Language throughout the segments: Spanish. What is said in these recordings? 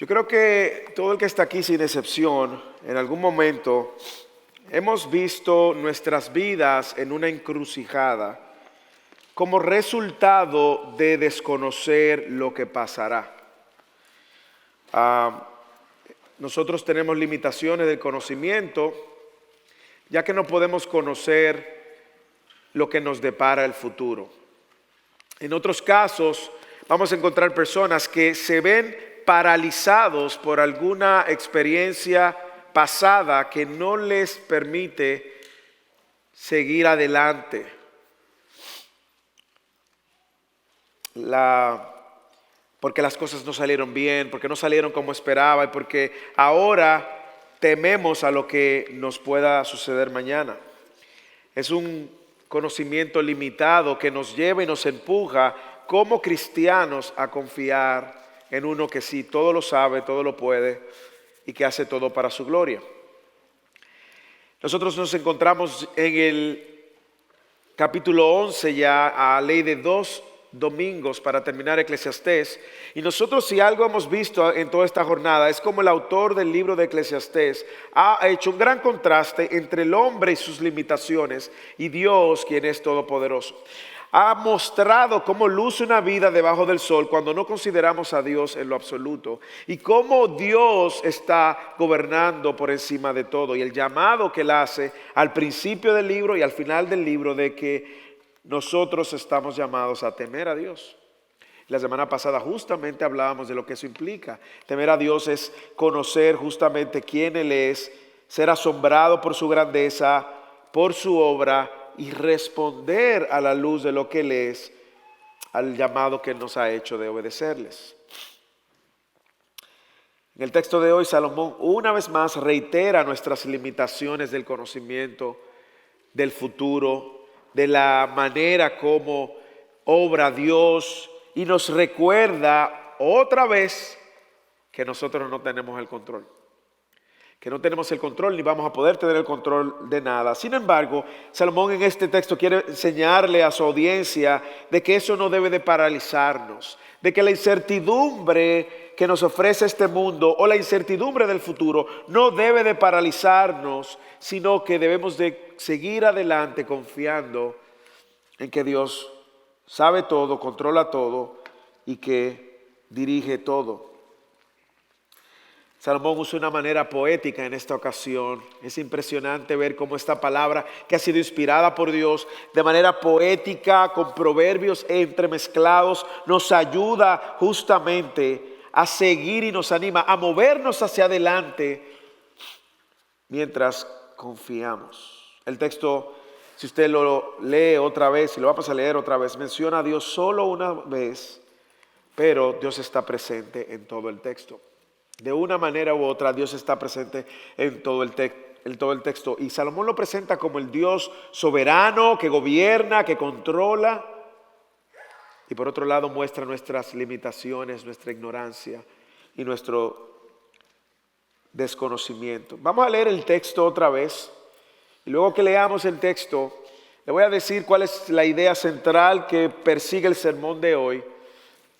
Yo creo que todo el que está aquí, sin excepción, en algún momento hemos visto nuestras vidas en una encrucijada como resultado de desconocer lo que pasará. Nosotros tenemos limitaciones del conocimiento, ya que no podemos conocer lo que nos depara el futuro. En otros casos, vamos a encontrar personas que se ven paralizados por alguna experiencia pasada que no les permite seguir adelante. Porque las cosas no salieron bien, porque no salieron como esperaba y porque ahora tememos a lo que nos pueda suceder mañana. Es un conocimiento limitado que nos lleva y nos empuja como cristianos a confiar en uno que sí, todo lo sabe, todo lo puede y que hace todo para su gloria. Nosotros nos encontramos en el capítulo 11 ya, a ley de 2 domingos para terminar Eclesiastés. Y nosotros, si algo hemos visto en toda esta jornada, es como el autor del libro de Eclesiastés ha hecho un gran contraste entre el hombre y sus limitaciones y Dios, quien es todopoderoso. Ha mostrado cómo luce una vida debajo del sol cuando no consideramos a Dios en lo absoluto y cómo Dios está gobernando por encima de todo, y el llamado que él hace al principio del libro y al final del libro de que nosotros estamos llamados a temer a Dios. La semana pasada justamente hablábamos de lo que eso implica. Temer a Dios es conocer justamente quién Él es, ser asombrado por su grandeza, por su obra y responder a la luz de lo que Él es, al llamado que Él nos ha hecho de obedecerles. En el texto de hoy, Salomón una vez más reitera nuestras limitaciones del conocimiento, del futuro, de la manera como obra Dios, y nos recuerda otra vez que nosotros no tenemos el control. Que no tenemos el control ni vamos a poder tener el control de nada. Sin embargo, Salomón en este texto quiere enseñarle a su audiencia de que eso no debe de paralizarnos, de que la incertidumbre que nos ofrece este mundo o la incertidumbre del futuro no debe de paralizarnos, sino que debemos de seguir adelante confiando en que Dios sabe todo, controla todo y que dirige todo. Salomón usa una manera poética en esta ocasión. Es impresionante ver cómo esta palabra, que ha sido inspirada por Dios, de manera poética, con proverbios entremezclados, nos ayuda justamente a seguir y nos anima a movernos hacia adelante mientras confiamos. El texto, si usted lo lee otra vez, si lo vamos a leer otra vez, menciona a Dios solo una vez, pero Dios está presente en todo el texto. De una manera u otra, Dios está presente en todo el texto. Y Salomón lo presenta como el Dios soberano, que gobierna, que controla. Y por otro lado muestra nuestras limitaciones, nuestra ignorancia y nuestro desconocimiento. Vamos a leer el texto otra vez. Y luego que leamos el texto, le voy a decir cuál es la idea central que persigue el sermón de hoy,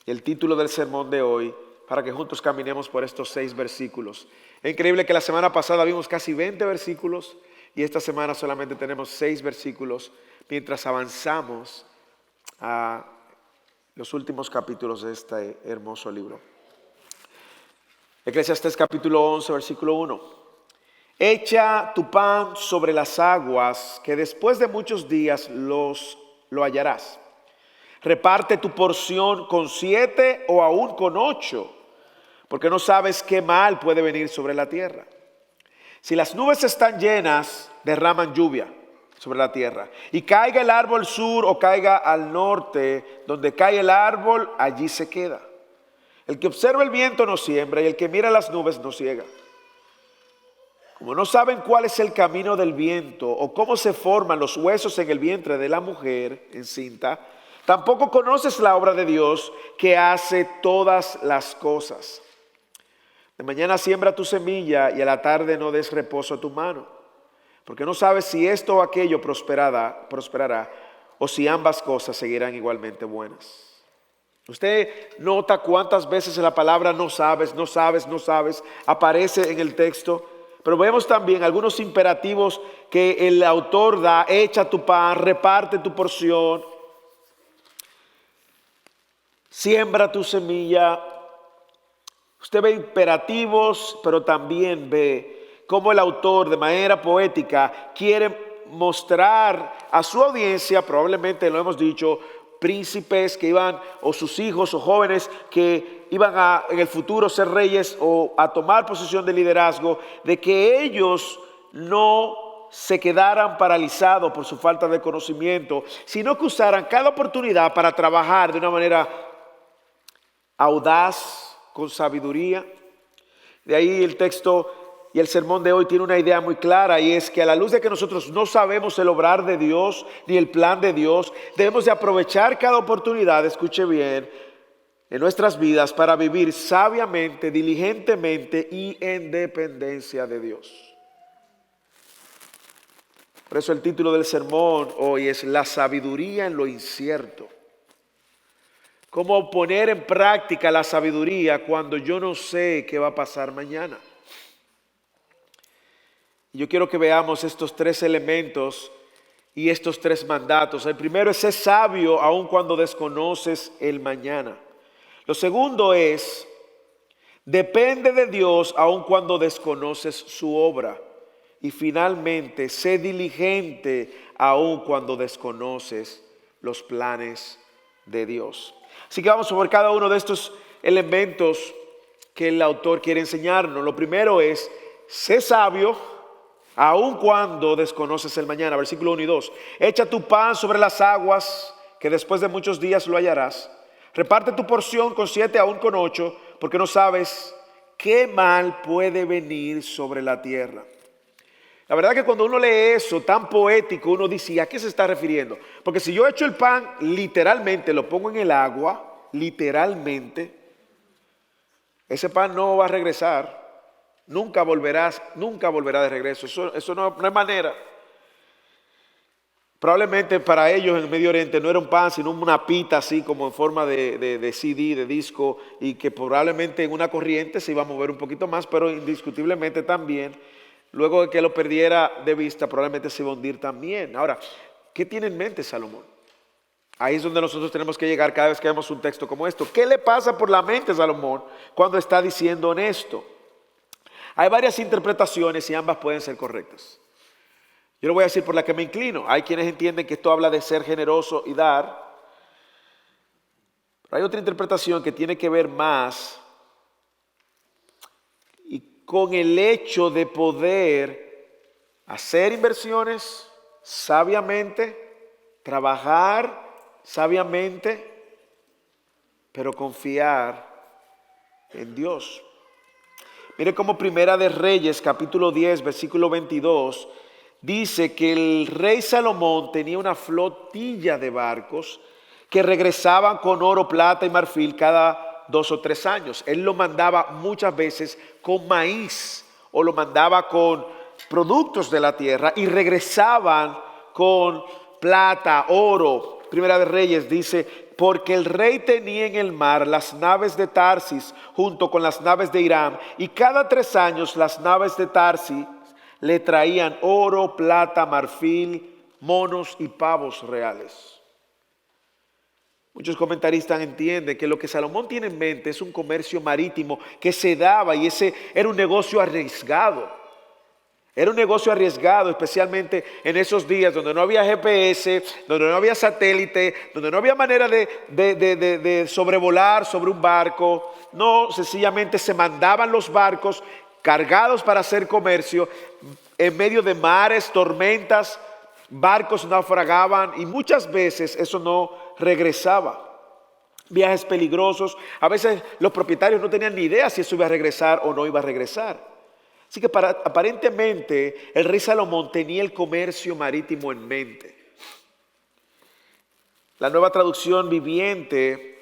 el título del sermón de hoy, para que juntos caminemos por estos 6 versículos. Es increíble que la semana pasada vimos casi 20 versículos y esta semana solamente tenemos 6 versículos mientras avanzamos a los últimos capítulos de este hermoso libro. Eclesiastés capítulo 11, versículo 1. Echa tu pan sobre las aguas, que después de muchos días lo hallarás. Reparte tu porción con 7 o aún con 8, porque no sabes qué mal puede venir sobre la tierra. Si las nubes están llenas, derraman lluvia sobre la tierra. Y caiga el árbol sur o caiga al norte, donde cae el árbol, allí se queda. El que observa el viento no siembra, y el que mira las nubes no ciega. Como no saben cuál es el camino del viento o cómo se forman los huesos en el vientre de la mujer encinta, tampoco conoces la obra de Dios, que hace todas las cosas. De mañana siembra tu semilla y a la tarde no des reposo a tu mano, porque no sabes si esto o aquello prosperará o si ambas cosas seguirán igualmente buenas. Usted nota cuántas veces la palabra no sabes, no sabes, no sabes aparece en el texto. Pero vemos también algunos imperativos que el autor da: echa tu pan, reparte tu porción, siembra tu semilla. Usted ve imperativos, pero también ve cómo el autor de manera poética quiere mostrar a su audiencia, probablemente lo hemos dicho, príncipes que iban, o sus hijos o jóvenes que iban a en el futuro ser reyes o a tomar posición de liderazgo, de que ellos no se quedaran paralizados por su falta de conocimiento, sino que usaran cada oportunidad para trabajar de una manera audaz, con sabiduría. De ahí el texto y el sermón de hoy tiene una idea muy clara, y es que a la luz de que nosotros no sabemos el obrar de Dios ni el plan de Dios, debemos de aprovechar cada oportunidad, escuche bien, en nuestras vidas para vivir sabiamente, diligentemente y en dependencia de Dios. Por eso el título del sermón hoy es La sabiduría en lo incierto. ¿Cómo poner en práctica la sabiduría cuando yo no sé qué va a pasar mañana? Yo quiero que veamos estos tres elementos y estos tres mandatos. El primero es: ser sabio aun cuando desconoces el mañana. Lo segundo es: depende de Dios aun cuando desconoces su obra. Y finalmente, sé diligente aun cuando desconoces los planes de Dios. Así que vamos a ver cada uno de estos elementos que el autor quiere enseñarnos. Lo primero es: sé sabio aun cuando desconoces el mañana. Versículo 1 y 2. Echa tu pan sobre las aguas, que después de muchos días lo hallarás. Reparte tu porción con 7, aún con 8, porque no sabes qué mal puede venir sobre la tierra. La verdad que cuando uno lee eso tan poético, uno dice: ¿a qué se está refiriendo? Porque si yo echo el pan, literalmente lo pongo en el agua, literalmente, ese pan no va a regresar. Nunca volverá de regreso. Eso no hay manera. Probablemente para ellos en Medio Oriente no era un pan, sino una pita así como en forma de CD, de disco, y que probablemente en una corriente se iba a mover un poquito más, pero indiscutiblemente también, luego de que lo perdiera de vista, probablemente se iba a hundir también. Ahora, ¿qué tiene en mente Salomón? Ahí es donde nosotros tenemos que llegar cada vez que vemos un texto como esto. ¿Qué le pasa por la mente a Salomón cuando está diciendo esto? Hay varias interpretaciones y ambas pueden ser correctas. Yo lo voy a decir por la que me inclino. Hay quienes entienden que esto habla de ser generoso y dar. Pero hay otra interpretación que tiene que ver más y con el hecho de poder hacer inversiones sabiamente, trabajar sabiamente, pero confiar en Dios. Mire cómo Primera de Reyes, capítulo 10, versículo 22, dice que el rey Salomón tenía una flotilla de barcos que regresaban con oro, plata y marfil cada 2 o 3 años. Él lo mandaba muchas veces con maíz o lo mandaba con productos de la tierra y regresaban con plata, oro. Primera de Reyes dice: porque el rey tenía en el mar las naves de Tarsis junto con las naves de Hiram, y cada 3 años las naves de Tarsis le traían oro, plata, marfil, monos y pavos reales. Muchos comentaristas entienden que lo que Salomón tiene en mente es un comercio marítimo que se daba, y ese era un negocio arriesgado. Era un negocio arriesgado, especialmente en esos días donde no había GPS, donde no había satélite, donde no había manera de sobrevolar sobre un barco. No, sencillamente se mandaban los barcos cargados para hacer comercio en medio de mares, tormentas, barcos naufragaban y muchas veces eso no regresaba. Viajes peligrosos, a veces los propietarios no tenían ni idea si eso iba a regresar o no iba a regresar. Así que aparentemente el rey Salomón tenía el comercio marítimo en mente. La Nueva Traducción Viviente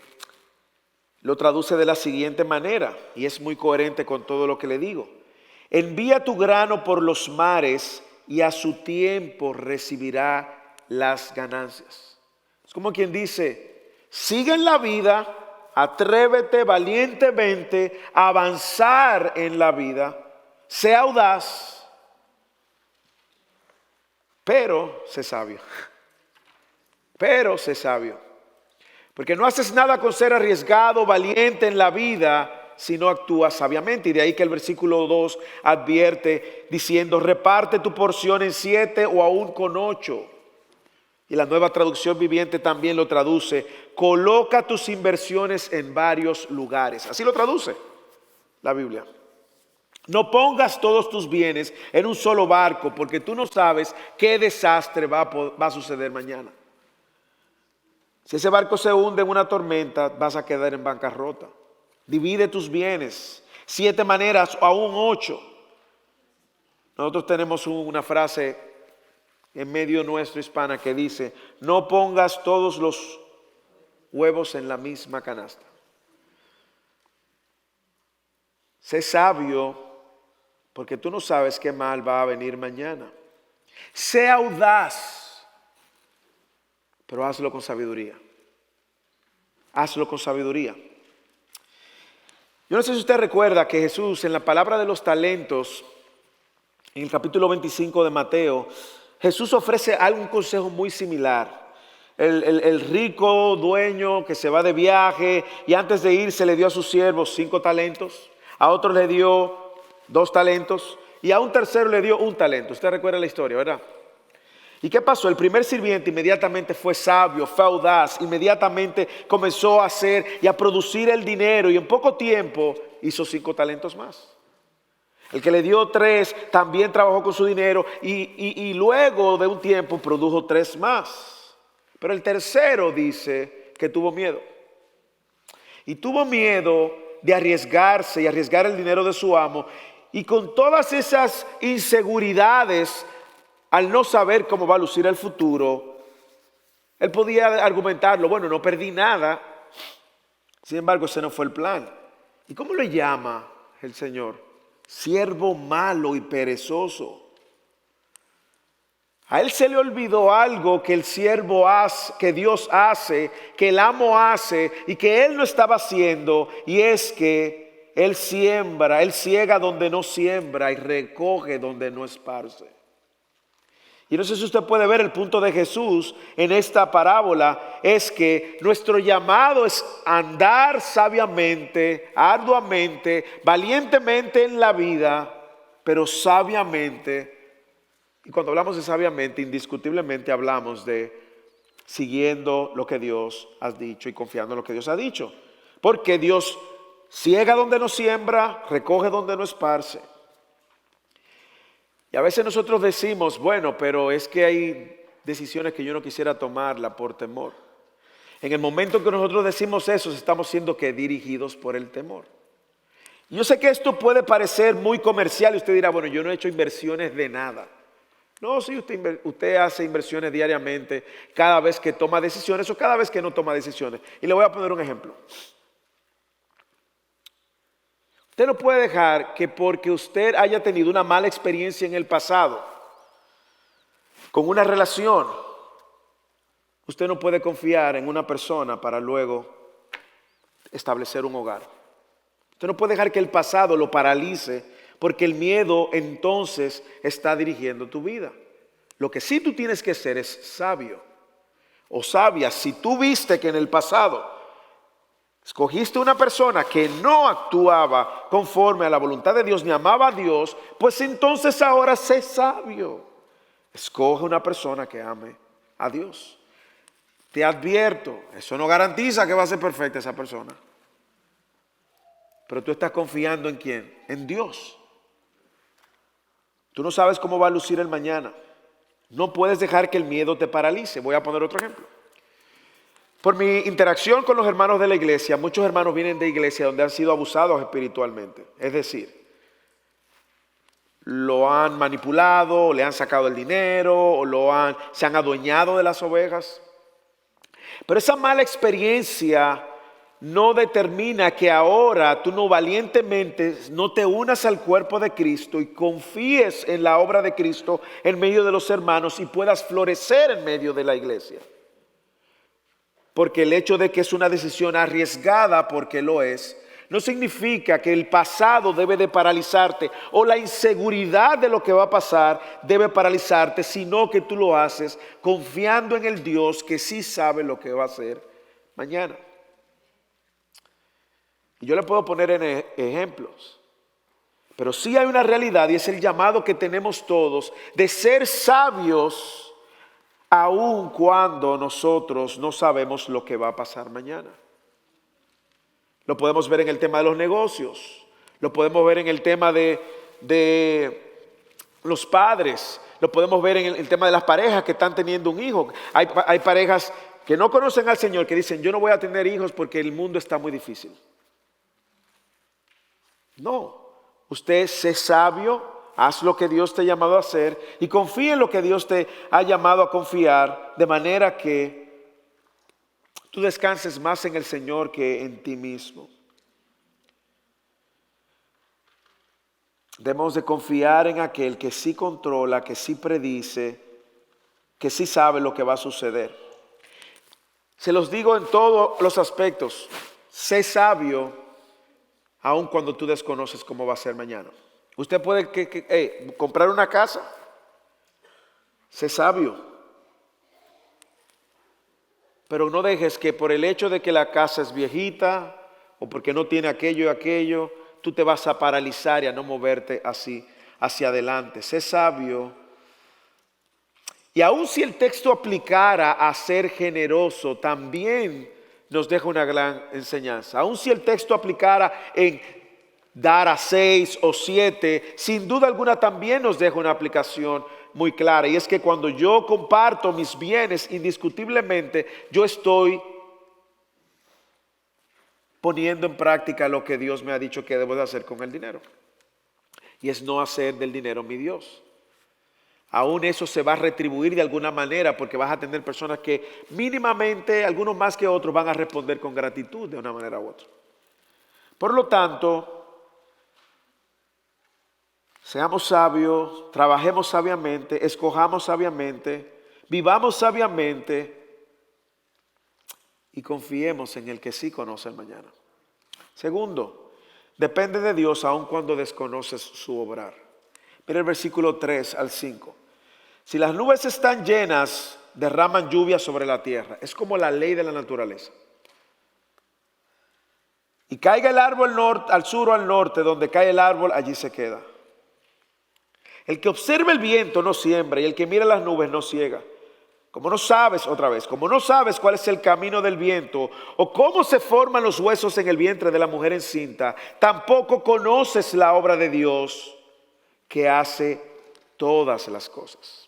lo traduce de la siguiente manera, y es muy coherente con todo lo que le digo: envía tu grano por los mares y a su tiempo recibirá las ganancias. Es como quien dice: sigue en la vida, atrévete valientemente a avanzar en la vida. Sea audaz, pero sé sabio. Pero sé sabio. Porque no haces nada con ser arriesgado, valiente en la vida, si no actúas sabiamente. Y de ahí que el versículo 2 advierte diciendo, reparte tu porción en 7 o aún con 8. Y la Nueva Traducción Viviente también lo traduce, coloca tus inversiones en varios lugares. Así lo traduce la Biblia. No pongas todos tus bienes en un solo barco, porque tú no sabes qué desastre va a suceder mañana. Si ese barco se hunde en una tormenta, vas a quedar en bancarrota. Divide tus bienes, 7 maneras o aún 8. Nosotros tenemos una frase en medio nuestro hispana que dice, no pongas todos los huevos en la misma canasta. Sé sabio, porque tú no sabes qué mal va a venir mañana. Sé audaz, pero hazlo con sabiduría. Hazlo con sabiduría. Yo no sé si usted recuerda que Jesús en la parábola de los talentos, en el capítulo 25 de Mateo, Jesús ofrece un consejo muy similar. El rico dueño que se va de viaje y antes de irse le dio a sus siervos 5 talentos, a otro le dio 2 talentos y a un tercero le dio 1 talento. Usted recuerda la historia, ¿verdad? ¿Y qué pasó? El primer sirviente inmediatamente fue sabio, fue audaz, inmediatamente comenzó a hacer y a producir el dinero y en poco tiempo hizo 5 talentos más. El que le dio 3 también trabajó con su dinero y luego de un tiempo produjo 3 más. Pero el tercero dice que tuvo miedo. Y tuvo miedo de arriesgarse y arriesgar el dinero de su amo. Y con todas esas inseguridades, al no saber cómo va a lucir el futuro, él podía argumentarlo, bueno, no perdí nada. Sin embargo, ese no fue el plan. ¿Y cómo le llama el Señor? Siervo malo y perezoso. A él se le olvidó algo que el siervo hace, que Dios hace, que el amo hace y que él no estaba haciendo, y es que él siembra, él ciega donde no siembra y recoge donde no esparce. Y no sé si usted puede ver el punto de Jesús en esta parábola, es que nuestro llamado es andar sabiamente, arduamente, valientemente en la vida, pero sabiamente. Y cuando hablamos de sabiamente, indiscutiblemente hablamos de siguiendo lo que Dios ha dicho y confiando en lo que Dios ha dicho. Porque Dios ciega donde no siembra, recoge donde no esparce. Y a veces nosotros decimos, bueno, pero es que hay decisiones que yo no quisiera tomarla por temor. En el momento en que nosotros decimos eso, estamos siendo que dirigidos por el temor. Yo sé que esto puede parecer muy comercial y usted dirá, bueno, yo no he hecho inversiones de nada. No, sí, usted hace inversiones diariamente cada vez que toma decisiones o cada vez que no toma decisiones. Y le voy a poner un ejemplo. Usted no puede dejar que porque usted haya tenido una mala experiencia en el pasado con una relación, usted no puede confiar en una persona para luego establecer un hogar. Usted no puede dejar que el pasado lo paralice porque el miedo entonces está dirigiendo tu vida. Lo que sí tú tienes que ser es sabio o sabia. Si tú viste que en el pasado escogiste una persona que no actuaba conforme a la voluntad de Dios ni amaba a Dios, pues entonces ahora sé sabio. Escoge una persona que ame a Dios. Te advierto, eso no garantiza que va a ser perfecta esa persona. Pero tú estás confiando ¿en quién? En Dios. Tú no sabes cómo va a lucir el mañana. No puedes dejar que el miedo te paralice. Voy a poner otro ejemplo. Por mi interacción con los hermanos de la iglesia, muchos hermanos vienen de iglesia donde han sido abusados espiritualmente. Es decir, lo han manipulado, le han sacado el dinero, o se han adueñado de las ovejas. Pero esa mala experiencia no determina que ahora tú no valientemente no te unas al cuerpo de Cristo y confíes en la obra de Cristo en medio de los hermanos y puedas florecer en medio de la iglesia. porque el hecho de que es una decisión arriesgada, porque lo es, no significa que el pasado debe de paralizarte o la inseguridad de lo que va a pasar debe paralizarte, sino que tú lo haces confiando en el Dios que sí sabe lo que va a hacer mañana. Y yo le puedo poner en ejemplos, pero sí hay una realidad y es el llamado que tenemos todos de ser sabios aun cuando nosotros no sabemos lo que va a pasar mañana. Lo podemos ver en el tema de los negocios, lo podemos ver en el tema de los padres, lo podemos ver en el tema de las parejas que están teniendo un hijo. Hay parejas que no conocen al Señor que dicen, yo no voy a tener hijos porque el mundo está muy difícil. No, usted sé sabio, haz lo que Dios te ha llamado a hacer y confía en lo que Dios te ha llamado a confiar, de manera que tú descanses más en el Señor que en ti mismo. Debemos de confiar en aquel que sí controla, que sí predice, que sí sabe lo que va a suceder. Se los digo en todos los aspectos, sé sabio aun cuando tú desconoces cómo va a ser mañana. Usted puede comprar una casa, sé sabio. Pero no dejes que por el hecho de que la casa es viejita o porque no tiene aquello y aquello, tú te vas a paralizar y a no moverte así hacia adelante. Sé sabio. Y aun si el texto aplicara a ser generoso, también nos deja una gran enseñanza. Aun si el texto aplicara en dar a 6 o 7, sin duda alguna también nos deja una aplicación muy clara, y es que cuando yo comparto mis bienes, indiscutiblemente yo estoy poniendo en práctica lo que Dios me ha dicho que debo de hacer con el dinero, y es no hacer del dinero mi Dios. Aún eso se va a retribuir de alguna manera, porque vas a tener personas que mínimamente, algunos más que otros, van a responder con gratitud de una manera u otra. Por lo tanto, seamos sabios, trabajemos sabiamente, escojamos sabiamente, vivamos sabiamente y confiemos en el que sí conoce el mañana. Segundo, depende de Dios aun cuando desconoces su obrar. Mira el versículo 3 al 5. Si las nubes están llenas, derraman lluvia sobre la tierra. Es como la ley de la naturaleza. Y caiga el árbol al sur o al norte, donde cae el árbol, allí se queda. El que observa el viento no siembra, y el que mira las nubes no ciega. Como no sabes cuál es el camino del viento, o cómo se forman los huesos en el vientre de la mujer encinta, tampoco conoces la obra de Dios, que hace todas las cosas.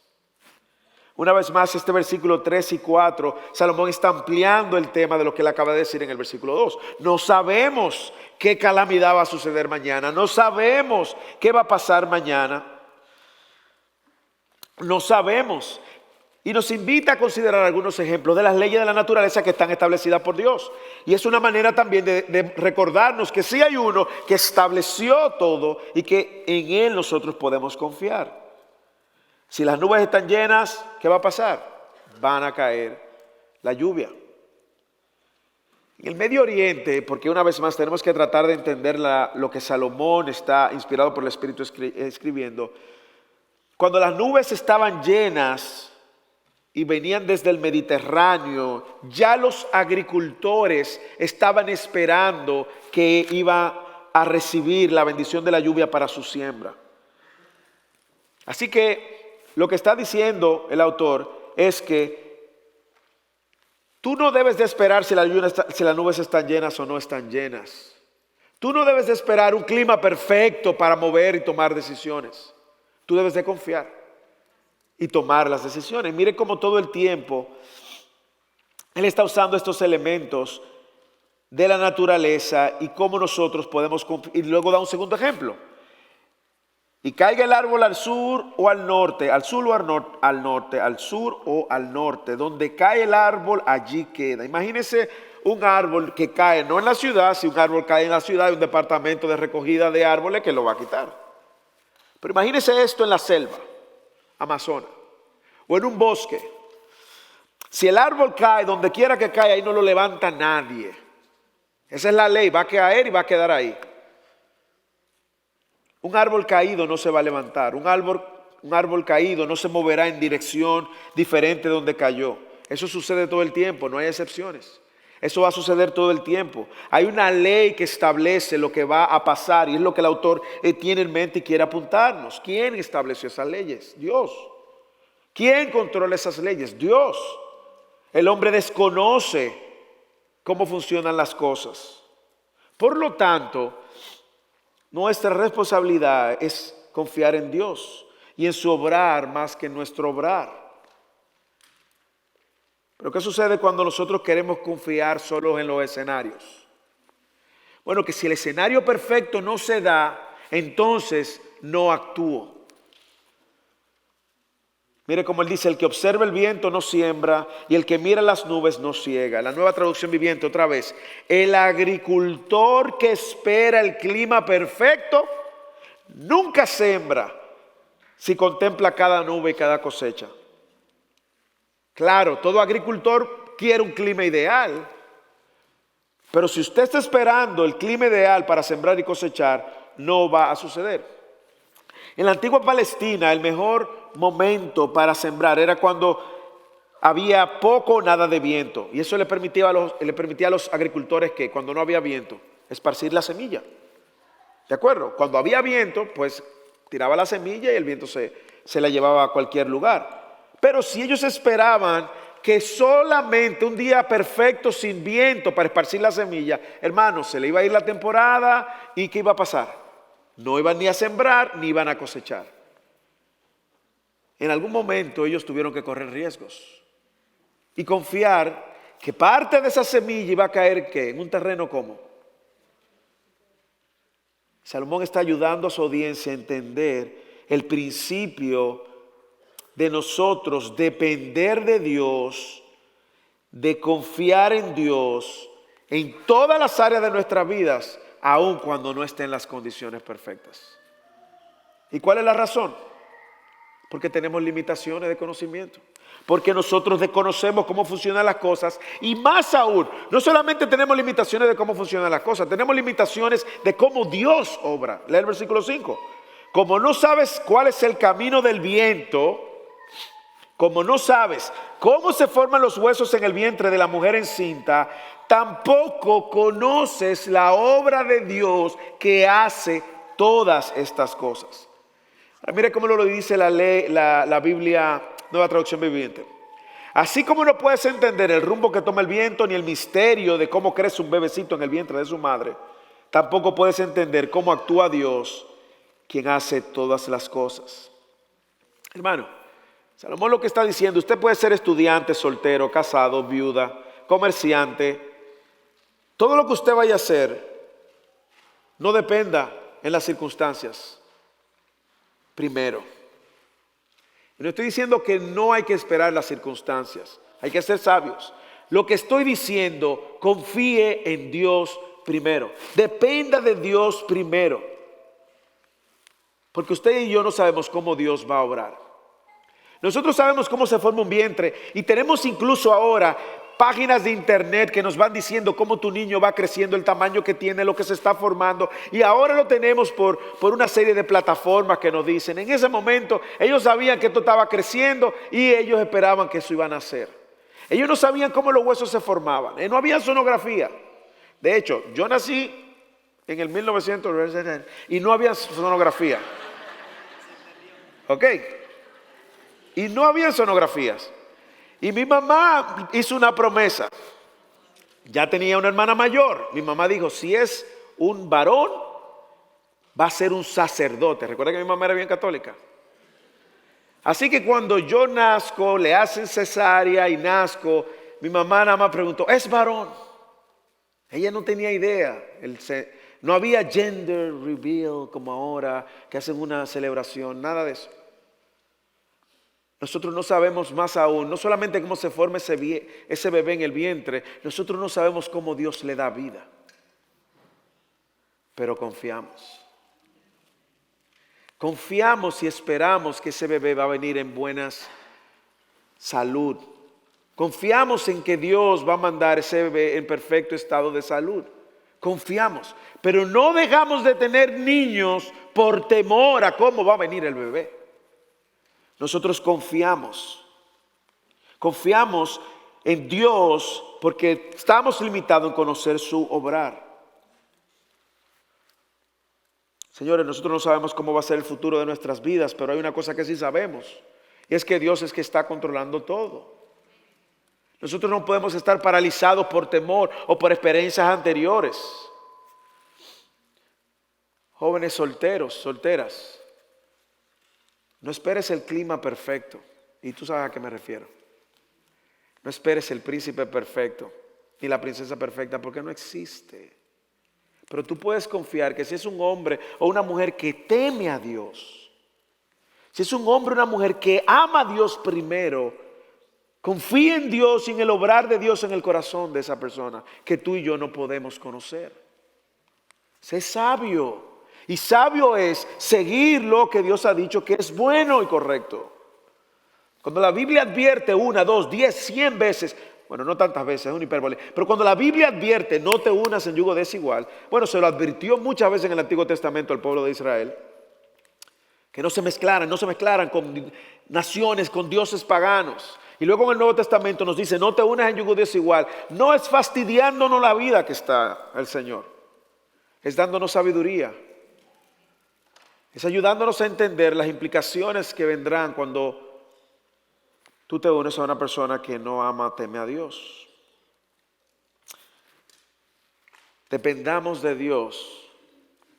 Una vez más, este versículo 3 y 4, Salomón está ampliando el tema de lo que él acaba de decir en el versículo 2. No sabemos qué calamidad va a suceder mañana, no sabemos qué va a pasar mañana. No sabemos, y nos invita a considerar algunos ejemplos de las leyes de la naturaleza que están establecidas por Dios. Y es una manera también de recordarnos que sí hay uno que estableció todo y que en Él nosotros podemos confiar. Si las nubes están llenas, ¿qué va a pasar? Van a caer la lluvia. En el Medio Oriente, porque una vez más tenemos que tratar de entender lo que Salomón está inspirado por el Espíritu escribiendo. Cuando las nubes estaban llenas y venían desde el Mediterráneo, ya los agricultores estaban esperando que iba a recibir la bendición de la lluvia para su siembra. Así que lo que está diciendo el autor es que tú no debes de esperar si las nubes están llenas o no están llenas. Tú no debes de esperar un clima perfecto para mover y tomar decisiones. Tú debes de confiar y tomar las decisiones. Mire cómo todo el tiempo Él está usando estos elementos de la naturaleza y cómo nosotros podemos confiar. Y luego da un segundo ejemplo. Y caiga el árbol al sur o al norte, al sur o al norte, al sur o al norte. Donde cae el árbol, allí queda. Imagínese un árbol que cae no en la ciudad. Si un árbol cae en la ciudad, hay un departamento de recogida de árboles que lo va a quitar. Pero imagínese esto en la selva amazona o en un bosque. Si el árbol cae, donde quiera que cae, ahí no lo levanta nadie. Esa es la ley, va a caer y va a quedar ahí. Un árbol caído no se va a levantar. Un árbol caído no se moverá en dirección diferente de donde cayó. Eso sucede todo el tiempo, no hay excepciones. Eso va a suceder todo el tiempo. Hay una ley que establece lo que va a pasar y es lo que el autor tiene en mente y quiere apuntarnos. ¿Quién estableció esas leyes? Dios. ¿Quién controla esas leyes? Dios. El hombre desconoce cómo funcionan las cosas. Por lo tanto, nuestra responsabilidad es confiar en Dios y en su obrar más que en nuestro obrar. Pero ¿qué sucede cuando nosotros queremos confiar solo en los escenarios? Bueno, que si el escenario perfecto no se da, entonces no actúo. Mire cómo él dice, el que observa el viento no siembra y el que mira las nubes no ciega. La Nueva Traducción Viviente otra vez. El agricultor que espera el clima perfecto nunca siembra si contempla cada nube y cada cosecha. Claro, todo agricultor quiere un clima ideal, pero si usted está esperando el clima ideal para sembrar y cosechar, no va a suceder. En la antigua Palestina, el mejor momento para sembrar era cuando había poco o nada de viento. Y eso le permitía a los agricultores que cuando no había viento, esparcir la semilla. ¿De acuerdo? Cuando había viento, pues tiraba la semilla y el viento se la llevaba a cualquier lugar. Pero si ellos esperaban que solamente un día perfecto sin viento para esparcir la semilla, hermanos, se le iba a ir la temporada y ¿qué iba a pasar? No iban ni a sembrar ni iban a cosechar. En algún momento ellos tuvieron que correr riesgos y confiar que parte de esa semilla iba a caer ¿qué? En un terreno ¿cómo? Salomón está ayudando a su audiencia a entender el principio de nosotros depender de Dios, de confiar en Dios en todas las áreas de nuestras vidas, aun cuando no estén las condiciones perfectas. ¿Y cuál es la razón? Porque tenemos limitaciones de conocimiento. Porque nosotros desconocemos cómo funcionan las cosas y más aún, no solamente tenemos limitaciones de cómo funcionan las cosas, tenemos limitaciones de cómo Dios obra. Lee el versículo 5. Como no sabes cuál es el camino del viento, como no sabes cómo se forman los huesos en el vientre de la mujer encinta, tampoco conoces la obra de Dios que hace todas estas cosas. Mire cómo lo dice la Biblia, Nueva Traducción Viviente. Así como no puedes entender el rumbo que toma el viento ni el misterio de cómo crece un bebecito en el vientre de su madre, tampoco puedes entender cómo actúa Dios, quien hace todas las cosas. Hermano, Salomón lo que está diciendo, usted puede ser estudiante, soltero, casado, viuda, comerciante. Todo lo que usted vaya a hacer no dependa en las circunstancias. Primero. No estoy diciendo que no hay que esperar las circunstancias. Hay que ser sabios. Lo que estoy diciendo, confíe en Dios primero. Dependa de Dios primero. Porque usted y yo no sabemos cómo Dios va a obrar. Nosotros sabemos cómo se forma un vientre y tenemos incluso ahora páginas de internet que nos van diciendo cómo tu niño va creciendo, el tamaño que tiene, lo que se está formando. Y ahora lo tenemos por una serie de plataformas que nos dicen. En ese momento ellos sabían que esto estaba creciendo y ellos esperaban que eso iba a nacer. Ellos no sabían cómo los huesos se formaban. No había sonografía. De hecho, yo nací en el 1900 y no había sonografía. ¿Ok? Y no había sonografías. Y mi mamá hizo una promesa. Ya tenía una hermana mayor. Mi mamá dijo, si es un varón, va a ser un sacerdote. Recuerda que mi mamá era bien católica. Así que cuando yo nazco, le hacen cesárea y nazco, mi mamá nada más preguntó, ¿es varón? Ella no tenía idea. No había gender reveal como ahora, que hacen una celebración, nada de eso. Nosotros no sabemos más aún, no solamente cómo se forma ese bebé en el vientre, nosotros no sabemos cómo Dios le da vida. Pero confiamos. Confiamos y esperamos que ese bebé va a venir en buena salud, Confiamos en que Dios va a mandar ese bebé en perfecto estado de salud. Confiamos, pero no dejamos de tener niños por temor a cómo va a venir el bebé. Nosotros confiamos en Dios porque estamos limitados en conocer su obrar. Señores, nosotros no sabemos cómo va a ser el futuro de nuestras vidas, pero hay una cosa que sí sabemos, y es que Dios es que está controlando todo. Nosotros no podemos estar paralizados por temor o por experiencias anteriores. Jóvenes solteros, solteras, no esperes el clima perfecto. Y tú sabes a qué me refiero. No esperes el príncipe perfecto ni la princesa perfecta, porque no existe. Pero tú puedes confiar que si es un hombre o una mujer que teme a Dios, si es un hombre o una mujer que ama a Dios primero, confía en Dios y en el obrar de Dios en el corazón de esa persona que tú y yo no podemos conocer. Sé sabio. Y sabio es seguir lo que Dios ha dicho que es bueno y correcto. Cuando la Biblia advierte 1, 2, 10, 100 veces, bueno, no tantas veces, es un hipérbole, pero cuando la Biblia advierte no te unas en yugo desigual, bueno, se lo advirtió muchas veces en el Antiguo Testamento al pueblo de Israel, que no se mezclaran con naciones, con dioses paganos. Y luego en el Nuevo Testamento nos dice, no te unas en yugo desigual. No es fastidiándonos la vida que está el Señor, es dándonos sabiduría. Es ayudándonos a entender las implicaciones que vendrán cuando tú te unes a una persona que no ama, teme a Dios. Dependamos de Dios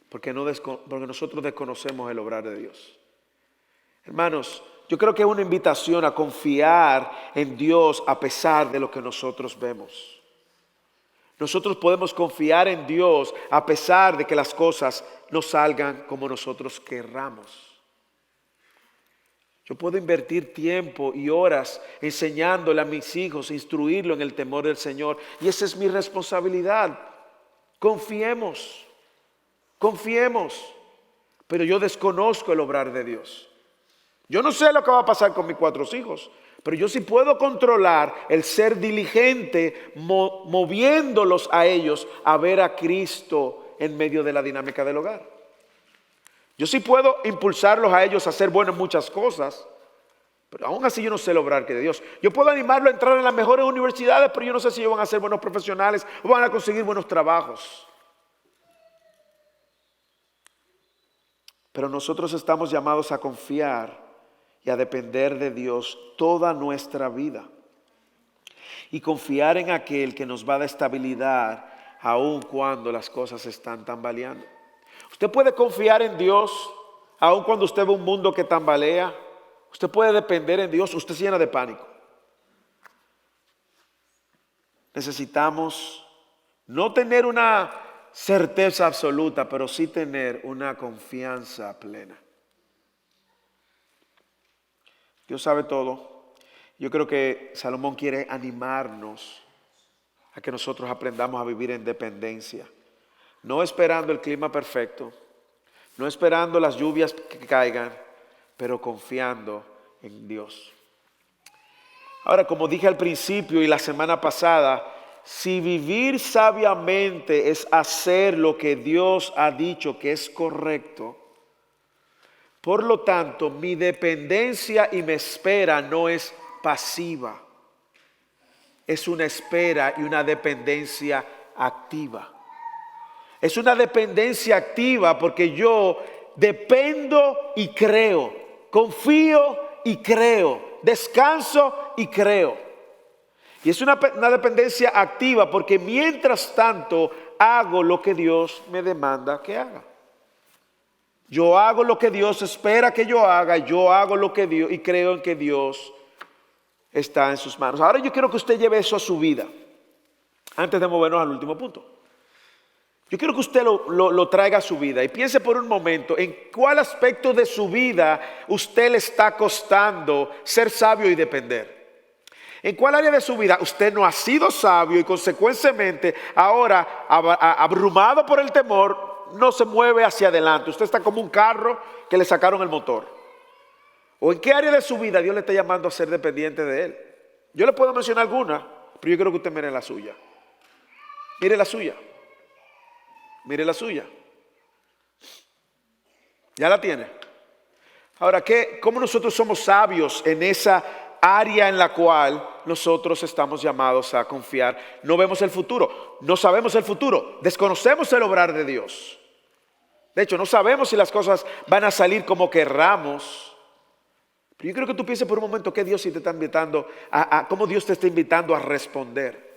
porque nosotros desconocemos el obrar de Dios. Hermanos, yo creo que es una invitación a confiar en Dios a pesar de lo que nosotros vemos. Nosotros podemos confiar en Dios a pesar de que las cosas no salgan como nosotros querramos. Yo puedo invertir tiempo y horas enseñándole a mis hijos, instruirlo en el temor del Señor. Y esa es mi responsabilidad. Confiemos. Pero yo desconozco el obrar de Dios. Yo no sé lo que va a pasar con mis 4 hijos. Pero yo sí puedo controlar el ser diligente, moviéndolos a ellos a ver a Cristo en medio de la dinámica del hogar. Yo sí puedo impulsarlos a ellos a ser buenos en muchas cosas, pero aún así yo no sé el obrar que de Dios. Yo puedo animarlos a entrar en las mejores universidades, pero yo no sé si ellos van a ser buenos profesionales o van a conseguir buenos trabajos. Pero nosotros estamos llamados a confiar y a depender de Dios toda nuestra vida. Y confiar en aquel que nos va a dar estabilidad aun cuando las cosas están tambaleando. Usted puede confiar en Dios aun cuando usted ve un mundo que tambalea. Usted puede depender en Dios. Usted se llena de pánico. Necesitamos no tener una certeza absoluta, pero sí tener una confianza plena. Dios sabe todo. Yo creo que Salomón quiere animarnos a que nosotros aprendamos a vivir en dependencia. No esperando el clima perfecto, no esperando las lluvias que caigan, pero confiando en Dios. Ahora, como dije al principio y la semana pasada, si vivir sabiamente es hacer lo que Dios ha dicho que es correcto, por lo tanto, mi dependencia y mi espera no es pasiva. Es una espera y una dependencia activa. Es una dependencia activa porque yo dependo y creo. Confío y creo. Descanso y creo. Y es una dependencia activa porque mientras tanto hago lo que Dios me demanda que haga. Yo hago lo que Dios espera que yo haga, yo hago lo que Dios y creo en que Dios está en sus manos. Ahora yo quiero que usted lleve eso a su vida. Antes de movernos al último punto. Yo quiero que usted lo traiga a su vida y piense por un momento en cuál aspecto de su vida usted le está costando ser sabio y depender. ¿En cuál área de su vida usted no ha sido sabio y consecuentemente ahora abrumado por el temor no se mueve hacia adelante? Usted está como un carro que le sacaron el motor. ¿O en qué área de su vida Dios le está llamando a ser dependiente de Él? Yo le puedo mencionar alguna, pero yo quiero que usted mire la suya. Mire la suya. Mire la suya. ¿Ya la tiene? Ahora, ¿cómo nosotros somos sabios en esa área en la cual nosotros estamos llamados a confiar? No vemos el futuro, no sabemos el futuro, desconocemos el obrar de Dios. De hecho, no sabemos si las cosas van a salir como querramos. Pero yo creo que tú pienses por un momento que Dios te está invitando, cómo Dios te está invitando a responder.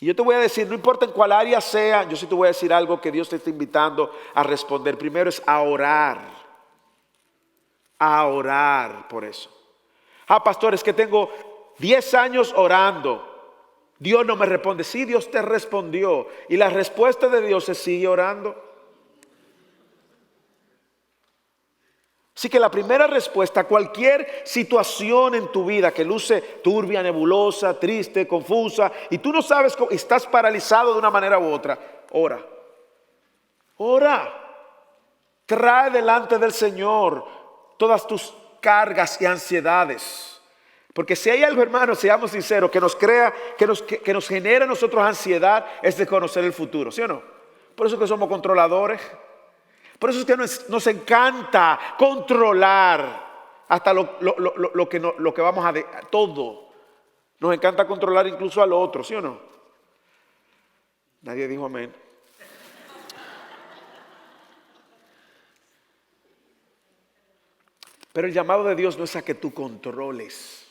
Y yo te voy a decir, no importa en cuál área sea, yo sí te voy a decir algo que Dios te está invitando a responder. Primero es a orar por eso. Pastor, es que tengo 10 años orando, Dios no me responde. Sí, Dios te respondió, y la respuesta de Dios es sigue orando. Así que la primera respuesta a cualquier situación en tu vida que luce turbia, nebulosa, triste, confusa, y tú no sabes cómo, estás paralizado de una manera u otra, ora. Ora. Trae delante del Señor todas tus cargas y ansiedades. Porque si hay algo, hermanos, seamos sinceros, que nos genera a nosotros ansiedad, es desconocer el futuro, ¿sí o no? Por eso es que somos controladores. Por eso es que nos encanta controlar hasta lo que vamos a todo. Nos encanta controlar incluso al otro, ¿sí o no? Nadie dijo amén. Pero el llamado de Dios no es a que tú controles,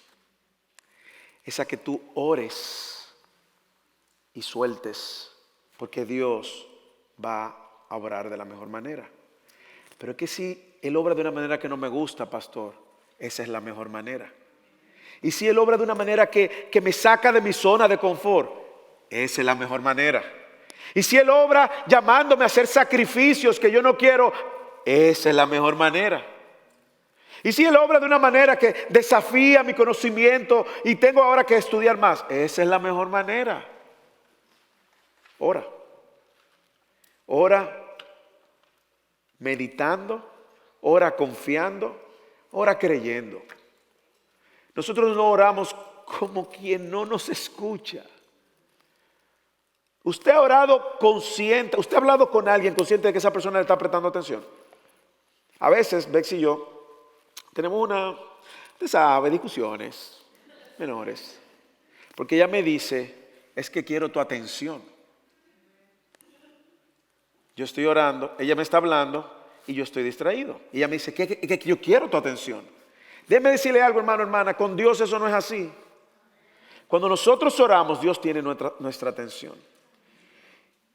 es a que tú ores y sueltes, porque Dios va a obrar de la mejor manera. Pero es que si Él obra de una manera que no me gusta, pastor, esa es la mejor manera. Y si Él obra de una manera que me saca de mi zona de confort, esa es la mejor manera. Y si Él obra llamándome a hacer sacrificios que yo no quiero, esa es la mejor manera. Y si Él obra de una manera que desafía mi conocimiento y tengo ahora que estudiar más, esa es la mejor manera. Ora. Ora meditando, ora confiando, ora creyendo. Nosotros no oramos como quien no nos escucha. Usted ha orado consciente, usted ha hablado con alguien consciente de que esa persona le está prestando atención. A veces, Bex y yo tenemos usted sabe, discusiones menores. Porque ella me dice, es que quiero tu atención. Yo estoy orando, ella me está hablando y yo estoy distraído. Y ella me dice que yo quiero tu atención. Déjeme decirle algo, hermano, hermana, con Dios eso no es así. Cuando nosotros oramos, Dios tiene nuestra atención.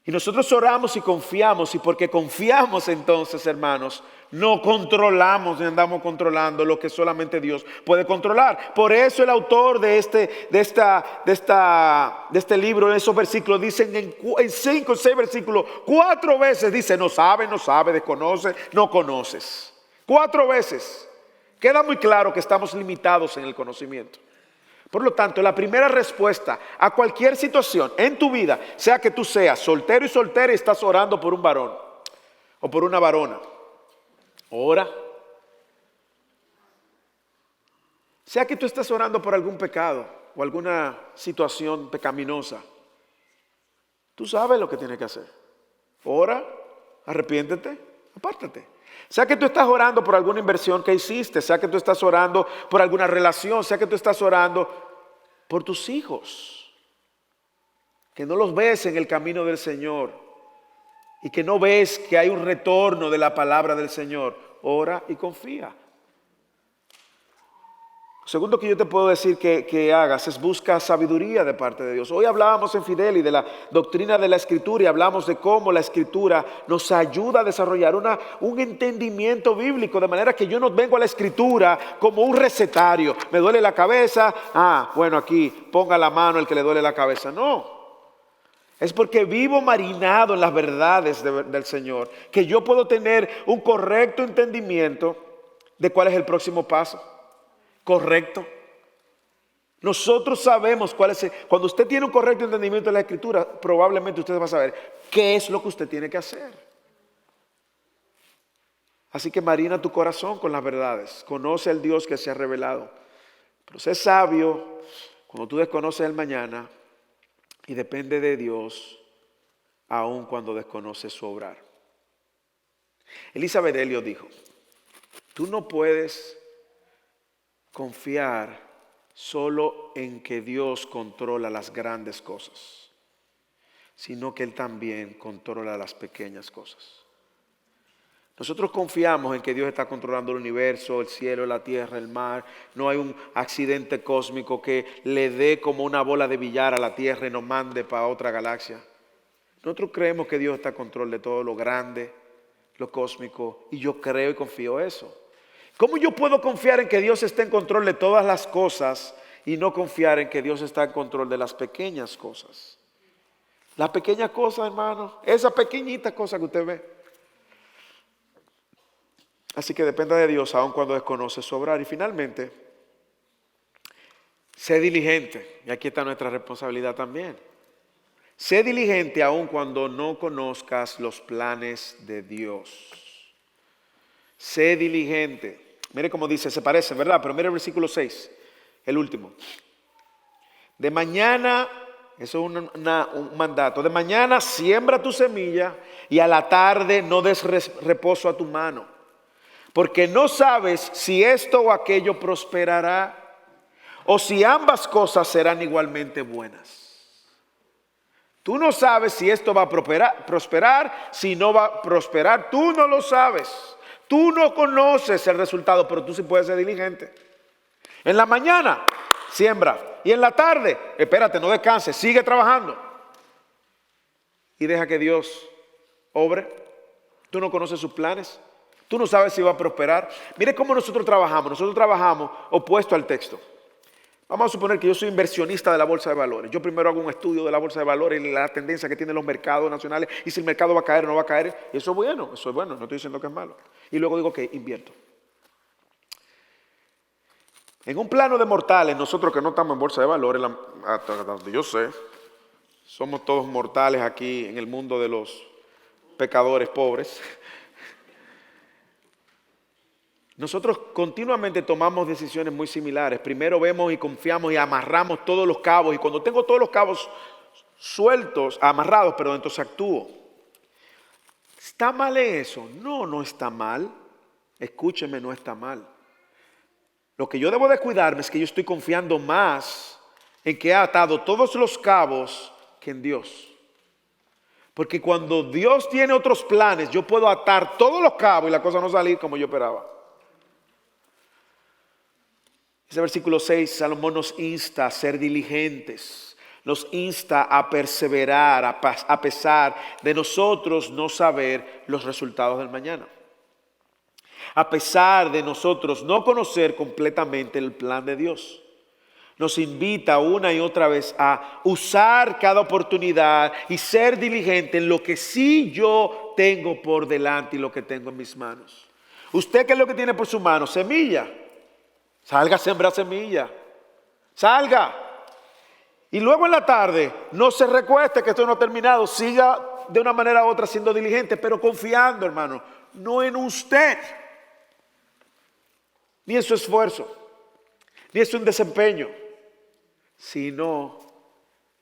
Y nosotros oramos y confiamos, y porque confiamos entonces, hermanos, no controlamos ni andamos controlando lo que solamente Dios puede controlar. Por eso el autor de este libro, en esos versículos, dicen en 5 o 6 versículos, 4 veces dice, no sabe, desconoce, no conoces. 4 veces. Queda muy claro que estamos limitados en el conocimiento. Por lo tanto, la primera respuesta a cualquier situación en tu vida, sea que tú seas soltero y soltera y estás orando por un varón o por una varona, ora. Sea que tú estás orando por algún pecado o alguna situación pecaminosa, tú sabes lo que tienes que hacer. Ora, arrepiéntete, apártate. Sea que tú estás orando por alguna inversión que hiciste, sea que tú estás orando por alguna relación, sea que tú estás orando por tus hijos, que no los ves en el camino del Señor y que no ves que hay un retorno de la palabra del Señor, ora y confía. Segundo que yo te puedo decir que hagas es busca sabiduría de parte de Dios. Hoy hablábamos en Fideli de la doctrina de la Escritura y hablamos de cómo la Escritura nos ayuda a desarrollar un entendimiento bíblico, de manera que yo no vengo a la Escritura como un recetario. Me duele la cabeza, bueno, aquí ponga la mano el que le duele la cabeza. No, es porque vivo marinado en las verdades del Señor, que yo puedo tener un correcto entendimiento de cuál es el próximo paso. Correcto. Nosotros sabemos cuál es. Cuando usted tiene un correcto entendimiento de la Escritura, probablemente usted va a saber qué es lo que usted tiene que hacer. Así que marina tu corazón con las verdades. Conoce al Dios que se ha revelado. Pero sé sabio cuando tú desconoces el mañana y depende de Dios aun cuando desconoces su obrar. Elizabeth Elliot dijo, tú no puedes confiar solo en que Dios controla las grandes cosas, sino que Él también controla las pequeñas cosas. Nosotros confiamos en que Dios está controlando el universo, el cielo, la tierra, el mar. No hay un accidente cósmico que le dé como una bola de billar a la tierra y nos mande para otra galaxia. Nosotros creemos que Dios está en control de todo lo grande, lo cósmico, y yo creo y confío eso. ¿Cómo yo puedo confiar en que Dios está en control de todas las cosas y no confiar en que Dios está en control de las pequeñas cosas? Las pequeñas cosas, hermano, esa pequeñita cosa que usted ve. Así que dependa de Dios aun cuando desconoce su obrar. Y finalmente, sé diligente. Y aquí está nuestra responsabilidad también. Sé diligente aun cuando no conozcas los planes de Dios. Sé diligente. Mire cómo dice, se parece, ¿verdad? Pero mire el versículo 6, el último. De mañana, eso es un mandato. De mañana siembra tu semilla y a la tarde no des reposo a tu mano. Porque no sabes si esto o aquello prosperará o si ambas cosas serán igualmente buenas. Tú no sabes si esto va a prosperar, si no va a prosperar. Tú no lo sabes. Tú no conoces el resultado, pero tú sí puedes ser diligente. En la mañana, siembra. Y en la tarde, espérate, no descanses, sigue trabajando. Y deja que Dios obre. Tú no conoces sus planes. Tú no sabes si va a prosperar. Mire cómo nosotros trabajamos. Nosotros trabajamos opuesto al texto. Vamos a suponer que yo soy inversionista de la bolsa de valores. Yo primero hago un estudio de la bolsa de valores y la tendencia que tienen los mercados nacionales y si el mercado va a caer o no va a caer. Y eso es bueno, no estoy diciendo que es malo. Y luego digo que invierto. En un plano de mortales, nosotros que no estamos en bolsa de valores, hasta donde yo sé, somos todos mortales aquí en el mundo de los pecadores pobres. Nosotros continuamente tomamos decisiones muy similares. Primero vemos y confiamos y amarramos todos los cabos. Y cuando tengo todos los cabos sueltos, amarrados, pero entonces actúo. ¿Está mal en eso? No, no está mal. Escúcheme, no está mal. Lo que yo debo de cuidarme es que yo estoy confiando más en que he atado todos los cabos que en Dios. Porque cuando Dios tiene otros planes, yo puedo atar todos los cabos y la cosa no salir como yo esperaba. Ese versículo 6, Salomón nos insta a ser diligentes, nos insta a perseverar a pesar de nosotros no saber los resultados del mañana. A pesar de nosotros no conocer completamente el plan de Dios. Nos invita una y otra vez a usar cada oportunidad y ser diligente en lo que sí yo tengo por delante y lo que tengo en mis manos. ¿Usted qué es lo que tiene por su mano? Semilla. Salga a sembrar semilla. Salga. Y luego en la tarde, no se recueste que esto no ha terminado. Siga de una manera u otra siendo diligente, pero confiando, hermano. No en usted, ni en su esfuerzo, ni en su desempeño, sino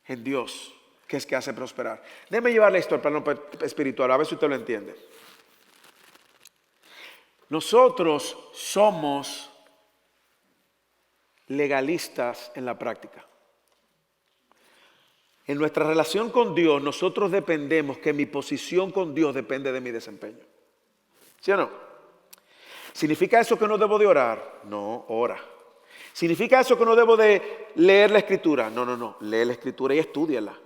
en Dios, que es que hace prosperar. Déjeme llevarle esto al plano espiritual, a ver si usted lo entiende. Nosotros somos legalistas en la práctica. En nuestra relación con Dios, nosotros dependemos que mi posición con Dios depende de mi desempeño. ¿Sí o no? ¿Significa eso que no debo de orar? No, ora. ¿Significa eso que no debo de leer la Escritura? No. Lee la Escritura y estúdiala.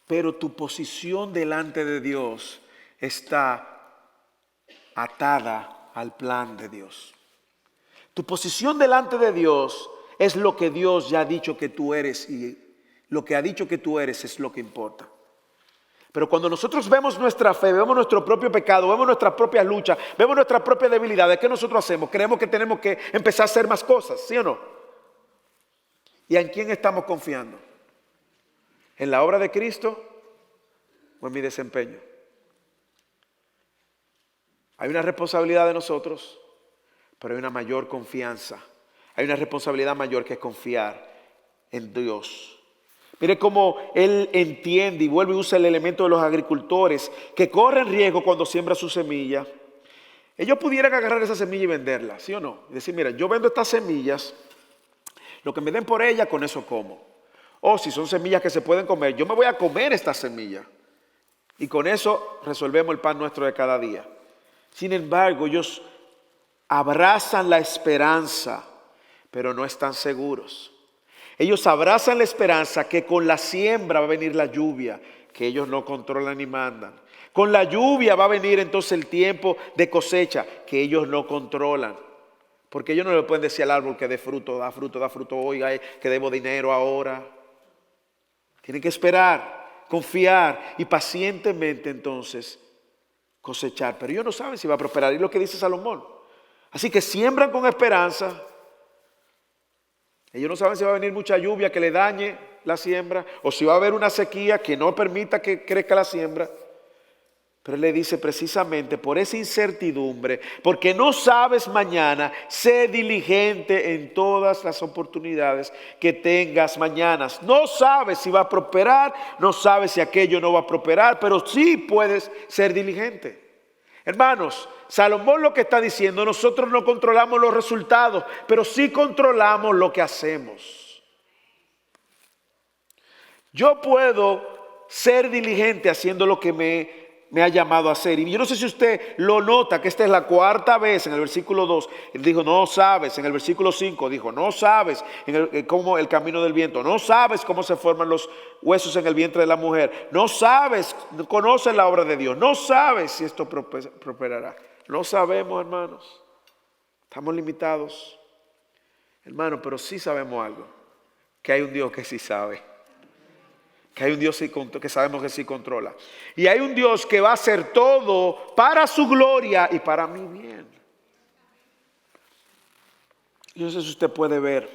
Pero tu posición delante de Dios está atada al plan de Dios. Tu posición delante de Dios es lo que Dios ya ha dicho que tú eres y lo que ha dicho que tú eres es lo que importa. Pero cuando nosotros vemos nuestra fe, vemos nuestro propio pecado, vemos nuestras propias luchas, vemos nuestras propias debilidades, ¿qué nosotros hacemos? Creemos que tenemos que empezar a hacer más cosas, ¿sí o no? ¿Y en quién estamos confiando? ¿En la obra de Cristo o en mi desempeño? Hay una responsabilidad de nosotros, pero hay una mayor confianza. hay una responsabilidad mayor que es confiar en Dios. Mire cómo él entiende y vuelve y usa el elemento de los agricultores que corren riesgo cuando siembra su semilla. Ellos pudieran agarrar esa semilla y venderla, ¿sí o no? Y decir, mira, yo vendo estas semillas, lo que me den por ella, con eso como. O si son semillas que se pueden comer, yo me voy a comer esta semilla. Y con eso resolvemos el pan nuestro de cada día. Sin embargo, ellos abrazan la esperanza, pero no están seguros. Ellos abrazan la esperanza que con la siembra va a venir la lluvia, que ellos no controlan ni mandan. Con la lluvia va a venir entonces el tiempo de cosecha, que ellos no controlan. Porque ellos no le pueden decir al árbol que dé fruto, da fruto hoy, que debo dinero ahora. Tienen que esperar, confiar y pacientemente entonces cosechar. Pero ellos no saben si va a prosperar. Y lo que dice Salomón. Así que siembran con esperanza. Ellos no saben si va a venir mucha lluvia que le dañe la siembra o si va a haber una sequía que no permita que crezca la siembra. Pero él le dice precisamente por esa incertidumbre, porque no sabes mañana, sé diligente en todas las oportunidades que tengas mañana. No sabes si va a prosperar, no sabes si aquello no va a prosperar, pero sí puedes ser diligente. Hermanos, Salomón lo que está diciendo, nosotros no controlamos los resultados, pero sí controlamos lo que hacemos. Yo puedo ser diligente haciendo lo que me ha llamado a hacer. Y yo no sé si usted lo nota, que esta es la cuarta vez en el versículo 2. Él dijo, no sabes. En el versículo 5 dijo, no sabes cómo el camino del viento. No sabes cómo se forman los huesos en el vientre de la mujer. No sabes, no conoces la obra de Dios. No sabes si esto prosperará. No sabemos, hermanos. Estamos limitados. Hermanos, pero sí sabemos algo. Que hay un Dios que sí sabe. Que hay un Dios que sabemos que sí controla. Y hay un Dios que va a hacer todo para su gloria y para mi bien. Yo no sé si usted puede ver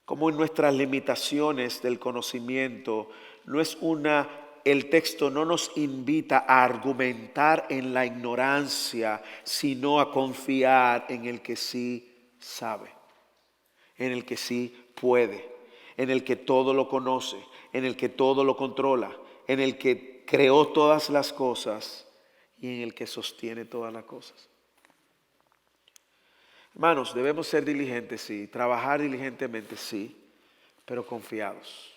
cómo en nuestras limitaciones del conocimiento el texto no nos invita a argumentar en la ignorancia, sino a confiar en el que sí sabe, en el que sí puede, en el que todo lo conoce, en el que todo lo controla, en el que creó todas las cosas y en el que sostiene todas las cosas. Hermanos, debemos ser diligentes, sí, trabajar diligentemente, sí, pero confiados.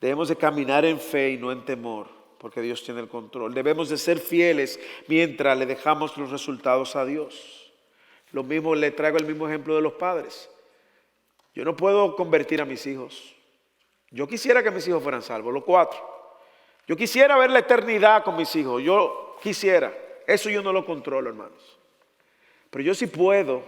Debemos de caminar en fe y no en temor, porque Dios tiene el control. Debemos de ser fieles mientras le dejamos los resultados a Dios. Lo mismo, le traigo el mismo ejemplo de los padres. Yo no puedo convertir a mis hijos. Yo quisiera que mis hijos fueran salvos, los 4. Yo quisiera ver la eternidad con mis hijos. Yo quisiera. Eso yo no lo controlo, hermanos. Pero yo sí puedo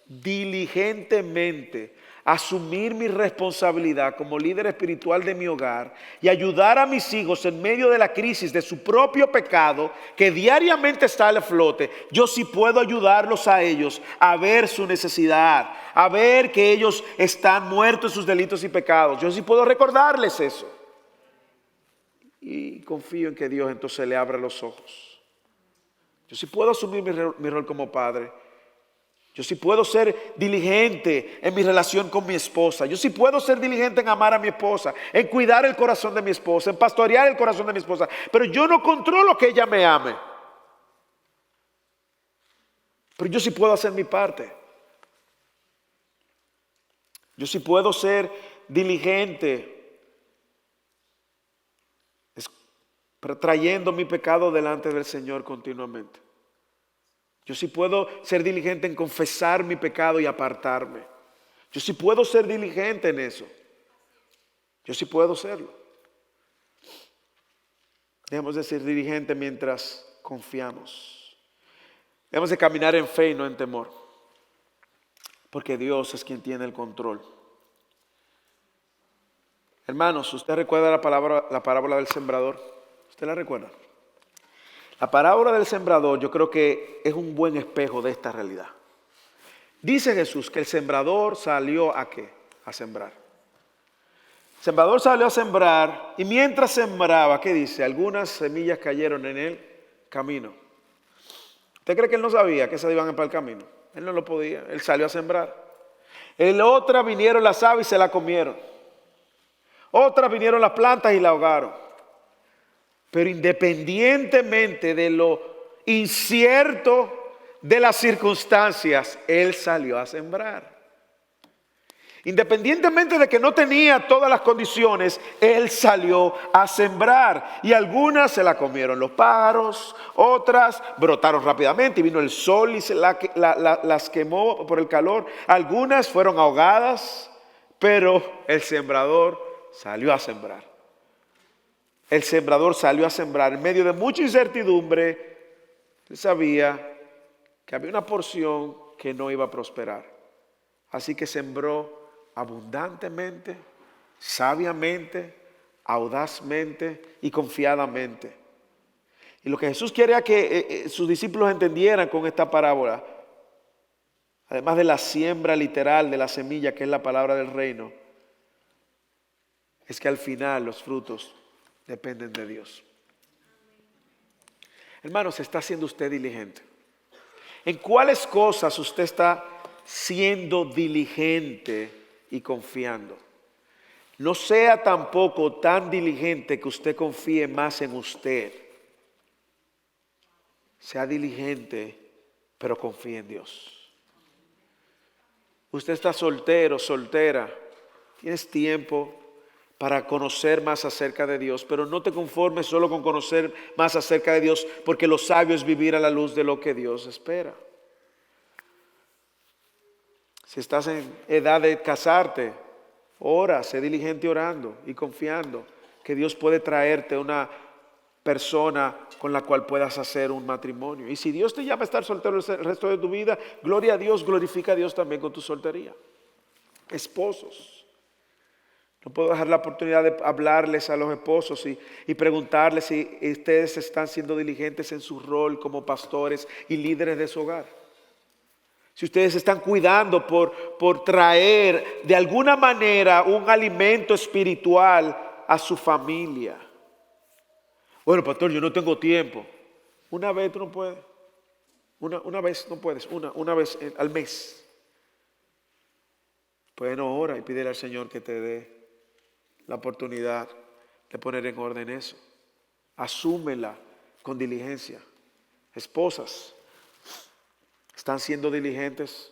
diligentemente asumir mi responsabilidad como líder espiritual de mi hogar y ayudar a mis hijos en medio de la crisis de su propio pecado que diariamente está a flote. Yo sí puedo ayudarlos a ellos a ver su necesidad, a ver que ellos están muertos en sus delitos y pecados. Yo sí puedo recordarles eso. Y confío en que Dios entonces le abra los ojos. Yo sí puedo asumir mi rol como padre. Yo sí puedo ser diligente en mi relación con mi esposa. Yo sí puedo ser diligente en amar a mi esposa, en cuidar el corazón de mi esposa, en pastorear el corazón de mi esposa. Pero yo no controlo que ella me ame. Pero yo sí puedo hacer mi parte. Yo sí puedo ser diligente, trayendo mi pecado delante del Señor continuamente. Yo sí puedo ser diligente en confesar mi pecado y apartarme. Yo sí puedo ser diligente en eso. Yo sí puedo serlo. Debemos de ser diligentes mientras confiamos. Debemos de caminar en fe y no en temor. Porque Dios es quien tiene el control. Hermanos, ¿usted recuerda la parábola del sembrador? ¿Usted la recuerda? La parábola del sembrador yo creo que es un buen espejo de esta realidad. Dice Jesús que el sembrador salió ¿a qué? A sembrar. El sembrador salió a sembrar y mientras sembraba, ¿qué dice? Algunas semillas cayeron en el camino. ¿Usted cree que él no sabía que se iban para el camino? Él no lo podía, él salió a sembrar. El otra vinieron las aves y se la comieron. Otras vinieron las plantas y la ahogaron. Pero independientemente de lo incierto de las circunstancias, él salió a sembrar. Independientemente de que no tenía todas las condiciones, él salió a sembrar. Y algunas se la comieron los pájaros, otras brotaron rápidamente y vino el sol y las quemó por el calor. Algunas fueron ahogadas, pero el sembrador salió a sembrar. El sembrador salió a sembrar. En medio de mucha incertidumbre, él sabía que había una porción que no iba a prosperar. Así que sembró abundantemente, sabiamente, audazmente y confiadamente. Y lo que Jesús quería que sus discípulos entendieran con esta parábola, además de la siembra literal de la semilla que es la palabra del reino, es que al final los frutos dependen de Dios. Hermanos, ¿está siendo usted diligente? ¿En cuáles cosas usted está siendo diligente y confiando? No sea tampoco tan diligente que usted confíe más en usted. Sea diligente, pero confíe en Dios. Usted está soltero, soltera, tienes tiempo para conocer más acerca de Dios, pero no te conformes solo con conocer más acerca de Dios, porque lo sabio es vivir a la luz de lo que Dios espera. Si estás en edad de casarte, ora, sé diligente orando y confiando que Dios puede traerte una persona con la cual puedas hacer un matrimonio. Y si Dios te llama a estar soltero el resto de tu vida, gloria a Dios, glorifica a Dios también con tu soltería. Esposos, no puedo dejar la oportunidad de hablarles a los esposos y preguntarles si ustedes están siendo diligentes en su rol como pastores y líderes de su hogar. Si ustedes están cuidando por traer de alguna manera un alimento espiritual a su familia. Bueno, pastor, yo no tengo tiempo. Una vez tú no puedes. Una vez no puedes. Una vez al mes. Bueno, ora y pídele al Señor que te dé la oportunidad de poner en orden eso. Asúmela con diligencia. Esposas, ¿están siendo diligentes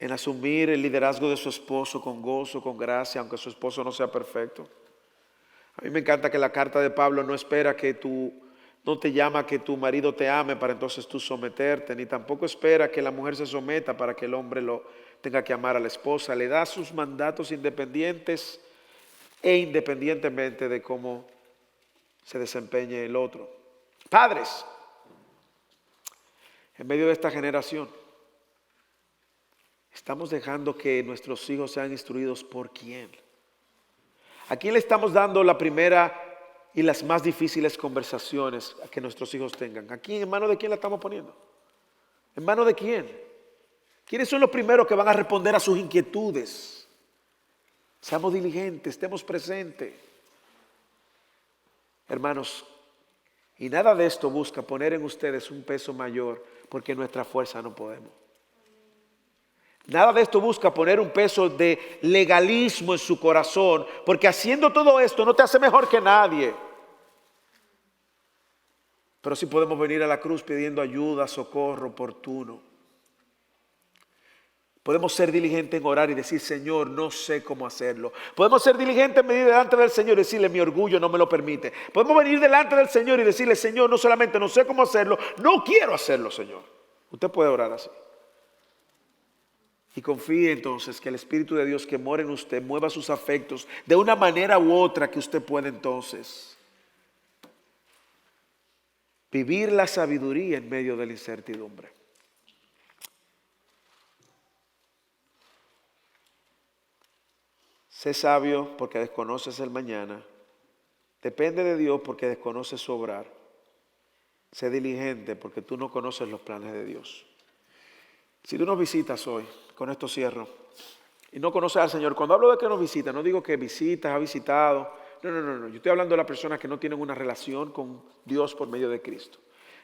en asumir el liderazgo de su esposo con gozo, con gracia, aunque su esposo no sea perfecto? A mí me encanta que la carta de Pablo no espera no te llama que tu marido te ame para entonces tú someterte, ni tampoco espera que la mujer se someta para que el hombre lo tenga que amar a la esposa. Le da sus mandatos independientes e independientemente de cómo se desempeñe el otro. Padres, en medio de esta generación, estamos dejando que nuestros hijos sean instruidos por quién. ¿A quién le estamos dando la primera y las más difíciles conversaciones a que nuestros hijos tengan? ¿A quién? ¿En manos de quién la estamos poniendo? ¿En manos de quién? ¿Quiénes son los primeros que van a responder a sus inquietudes? Seamos diligentes, estemos presentes. Hermanos, y nada de esto busca poner en ustedes un peso mayor, porque en nuestra fuerza no podemos. Nada de esto busca poner un peso de legalismo en su corazón, porque haciendo todo esto no te hace mejor que nadie. Pero sí podemos venir a la cruz pidiendo ayuda, socorro oportuno. Podemos ser diligentes en orar y decir, Señor, no sé cómo hacerlo. Podemos ser diligentes en venir delante del Señor y decirle, mi orgullo no me lo permite. Podemos venir delante del Señor y decirle, Señor, no solamente no sé cómo hacerlo, no quiero hacerlo, Señor. Usted puede orar así. Y confíe entonces que el Espíritu de Dios que mora en usted mueva sus afectos de una manera u otra que usted pueda entonces vivir la sabiduría en medio de la incertidumbre. Sé sabio porque desconoces el mañana. Depende de Dios porque desconoces su obrar. Sé diligente porque tú no conoces los planes de Dios. Si tú nos visitas hoy, con esto cierro, y no conoces al Señor, cuando hablo de que nos visita, no digo que visitas, ha visitado, no. Yo estoy hablando de las personas que no tienen una relación con Dios por medio de Cristo.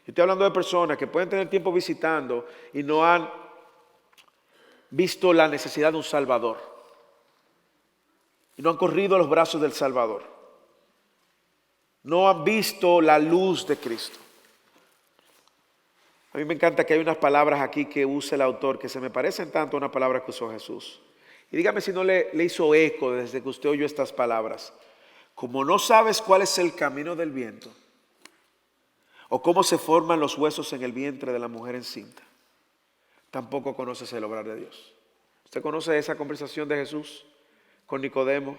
Yo estoy hablando de personas que pueden tener tiempo visitando y no han visto la necesidad de un Salvador. Y no han corrido a los brazos del Salvador. No han visto la luz de Cristo. A mí me encanta que hay unas palabras aquí que usa el autor que se me parecen tanto a una palabra que usó Jesús. Y dígame si no le hizo eco desde que usted oyó estas palabras. Como no sabes cuál es el camino del viento, o cómo se forman los huesos en el vientre de la mujer encinta, tampoco conoces el obrar de Dios. ¿Usted conoce esa conversación de Jesús con Nicodemo?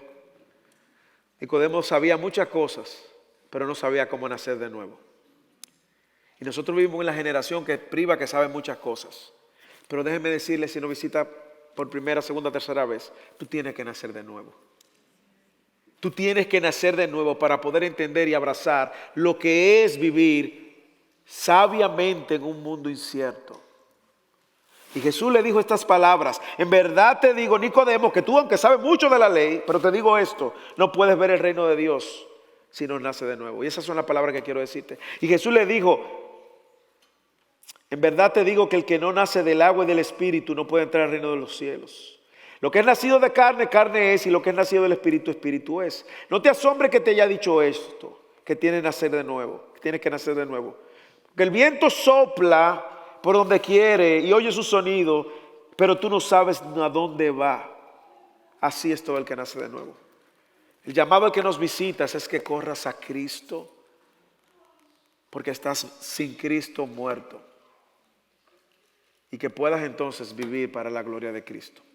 Nicodemo sabía muchas cosas, pero no sabía cómo nacer de nuevo. Y nosotros vivimos en la generación que priva, que sabe muchas cosas. Pero déjeme decirle, si no visita por primera, segunda, tercera vez, tú tienes que nacer de nuevo. Tú tienes que nacer de nuevo para poder entender y abrazar lo que es vivir sabiamente en un mundo incierto. Y Jesús le dijo estas palabras: en verdad te digo, Nicodemo, que tú, aunque sabes mucho de la ley, pero te digo esto, no puedes ver el reino de Dios si no nace de nuevo. Y esas son las palabras que quiero decirte. Y Jesús le dijo: en verdad te digo que el que no nace del agua y del Espíritu no puede entrar al reino de los cielos. Lo que es nacido de carne, carne es, y lo que es nacido del Espíritu, Espíritu es. No te asombres que te haya dicho esto, que tienes que nacer de nuevo, que tienes que nacer de nuevo. Porque el viento sopla por donde quiere y oye su sonido, pero tú no sabes a dónde va. Así es todo el que nace de nuevo. El llamado al que nos visitas es que corras a Cristo, porque estás sin Cristo muerto. Y que puedas entonces vivir para la gloria de Cristo.